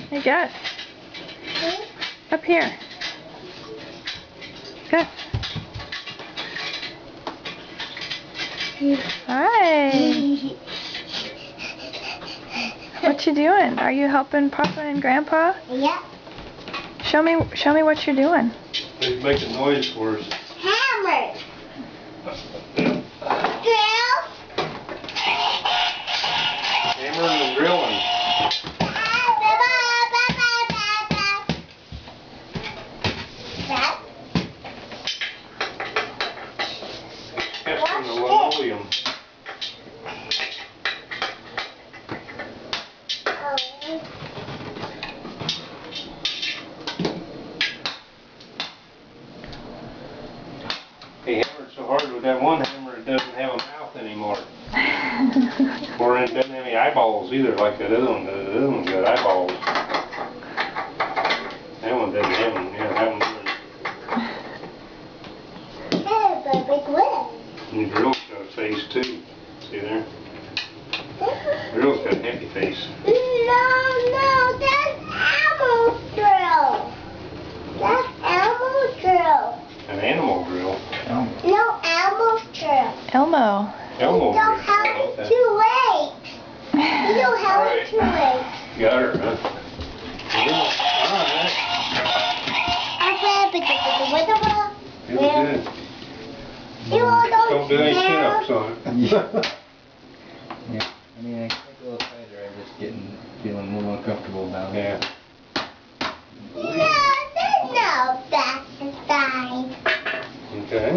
Hey, Gus. Up here. Gus. Hi. What you doing? Are you helping Papa and Grandpa? Yeah. Show me what you're doing. He's making noise for us. Hammer. Drill. Hammering and drilling. Testing the linoleum. He hammered so hard with that one hammer it doesn't have a mouth anymore. Or it doesn't have any eyeballs either like that other one does. The other one's got eyeballs. That one doesn't have them. Yeah, that one doesn't. And the drill's got a face too. See there? The drill's got a happy face. No, that's Elmo's drill. That's Elmo's drill. An animal drill. No, Elmo's drill. Elmo. Elmo You don't drill. have it too late. You don't have it too late. Got her, huh? Yeah. It was good. Don't do any chin-ups on it. Yeah, I mean, I think a little tighter, I'm just feeling a little uncomfortable about it. Yeah. No, that's fine. Okay.